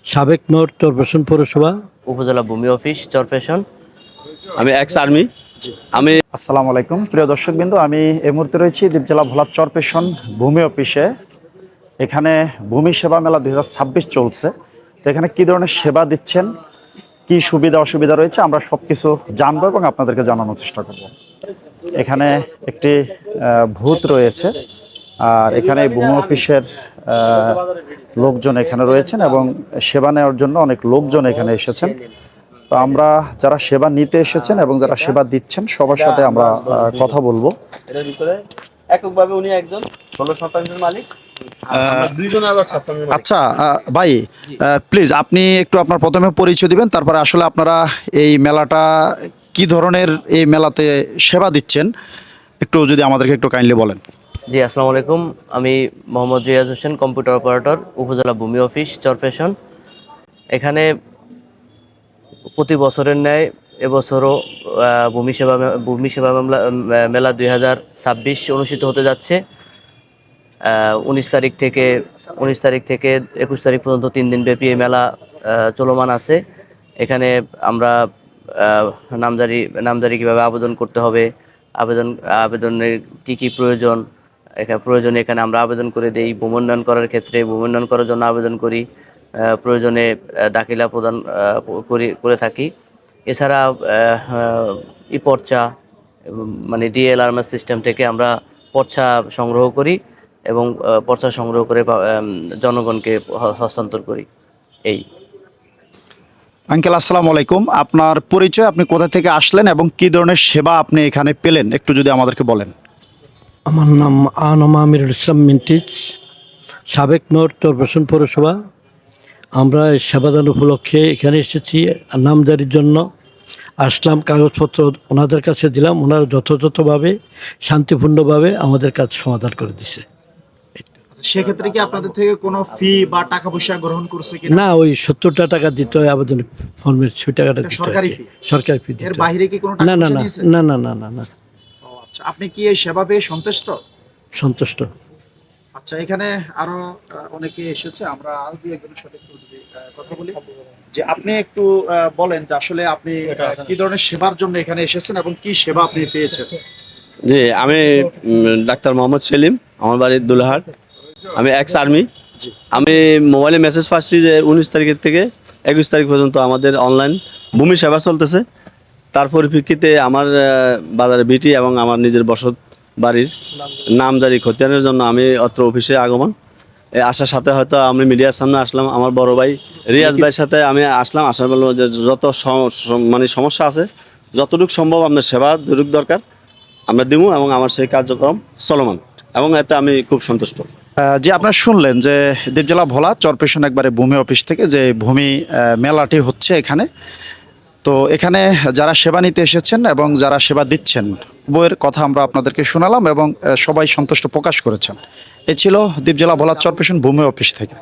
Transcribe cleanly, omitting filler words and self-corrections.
সাবেক মেয়র চরফ্যাশন পৌরসভা। উপজেলা ভূমি অফিস চরফ্যাশন। আমি এক্স আর্মি। আমি আসসালামু আলাইকুম প্রিয় দর্শকবৃন্দ, আমি এই মুহূর্তে রয়েছি দ্বীপজেলা ভোলা চরফ্যাশন ভূমি অফিসে। এখানে ভূমি সেবা মেলা 2026 চলছে। তো এখানে কী ধরনের সেবা দিচ্ছেন, কি সুবিধা অসুবিধা রয়েছে, আমরা সব কিছু জানবো এবং আপনাদেরকে জানানোর চেষ্টা করব। এখানে একটি ভূত রয়েছে, আর এখানে ভূমি অফিসের লোকজন এখানে রয়েছেন এবং সেবা নেওয়ার জন্য অনেক লোকজন এখানে এসেছেন। তো আমরা যারা সেবা নিতে এসেছেন এবং যারা সেবা দিচ্ছেন সবার সাথে আমরা কথা বলবো। এটার ভিতরে এককভাবে উনি একজন 16% মালিক, আমরা দুইজন আবার 56 মালিক। আচ্ছা ভাই, প্লিজ আপনি একটু আপনার প্রথমে পরিচয় দিবেন, তারপরে আসলে আপনারা এই মেলাটা কি ধরনের এই মেলাতে সেবা দিচ্ছেন একটু যদি আমাদেরকে একটু কাইন্ডলি বলেন। জি, আসসালামু আলাইকুম। আমি মোহাম্মদ রিয়াজ হোসেন, কম্পিউটার অপারেটর, উপজেলা ভূমি অফিস চরফ্যাশন। এখানে প্রতি বছরের ন্যায় এবছরও মেলা 2026 অনুষ্ঠিত হতে যাচ্ছে। 19 তারিখ থেকে 21 তারিখ পর্যন্ত 3 দিন ব্যাপী এই মেলা চলমান আছে। এখানে আমরা নামজারি কিভাবে আবেদন করতে হবে, আবেদনের কি প্রয়োজন, প্রয়োজনে এখানে আমরা আবেদন করে দেই। ভূমি উন্নয়ন করার ক্ষেত্রে ভূমি উন্নয়ন করার জন্য আবেদন করি, প্রয়োজনে দাখিলা প্রদান করে থাকি। এছাড়া ই পর্চা মানে ডিএলআরএমএস সিস্টেম থেকে আমরা পর্চা সংগ্রহ করি এবং পর্চা সংগ্রহ করে জনগণকে হস্তান্তর করি। এই আঙ্কেল আসসালামু আলাইকুম, আপনার পরিচয়, আপনি কোথা থেকে আসলেন এবং কি ধরনের সেবা আপনি এখানে পেলেন একটু যদি আমাদেরকে বলেন। আমার নাম আমিরুল ইসলাম মিন্টিজ, সাবেক মেয়র চরফ্যাশন পৌরসভা। আমরা এই সেবাদান উপলক্ষে এখানে এসেছি নামজারির জন্য। আসলাম, কাগজপত্র ওনাদের কাছে দিলাম, ওনারা যথাযথভাবে শান্তিপূর্ণভাবে আমাদের কাজ সমাধান করে দিছে। সেক্ষেত্রে কি আপনাদের থেকে কোনো ফি বা টাকা পয়সা গ্রহণ করছে কি না, ওই 70 টাকা দিতে হয় আবেদন ফর্মের, 6 টাকাটা দিতে হয়। সরকারি ফি? সরকারি ফি। এর বাইরে কি কোনো না টাকা না পয়সা না নিয়েছে? না না না না না আচ্ছা, আপনি কি এই সেবা পেয়ে সন্তুষ্ট? সন্তুষ্ট। আচ্ছা, এখানে আরো অনেকে এসেছে, আমরা আরো দুই একজনের সাথে একটু যদি, কথা বলি। যে আপনি একটু বলেন যে আসলে আপনি কি ধরনের সেবার জন্য এখানে এসেছেন এবং কি সেবা আপনি পেয়েছেন। জি, আমি ডাক্তার মোহাম্মদ সেলিম, আমার বাড়ি দুলাহাট। আমি এক্স আর্মি। আমি মোবাইলে মেসেজ পাচ্ছি যে 19 তারিখের থেকে 21 তারিখ পর্যন্ত আমাদের অনলাইন ভূমি সেবা চলতেছে। তার পরিপ্রেক্ষিতে আমার বাজারে বিটি এবং আমার নিজের বসত বাড়ির নামজারি খতিয়ানের জন্য আমি অত্র অফিসে আগমন। আসার সাথে হয়তো আমি মিডিয়ার সামনে আসলাম, আমার বড় ভাই রিয়াজ ভাইয়ের সাথে আমি আসলাম। আসার বলবো যে যত মানে সমস্যা আছে, যতটুকু সম্ভব আপনার সেবা যতটুকু দরকার আমরা দিব এবং আমার সেই কার্যক্রম চলমান, এবং এতে আমি খুব সন্তুষ্ট। যে আপনারা শুনলেন যে দ্বীপজেলা ভোলা চরফ্যাশন একবারে ভূমি অফিস থেকে যে ভূমি মেলাটি হচ্ছে এখানে। তো এখানে যারা সেবা নিতে এসেছেন এবং যারা সেবা দিচ্ছেন উভয়ের কথা আমরা আপনাদেরকে শোনালাম এবং সবাই সন্তুষ্ট প্রকাশ করেছেন। এ ছিল দ্বীপজেলা ভোলা চরফ্যাশন ভূমি অফিস থেকে।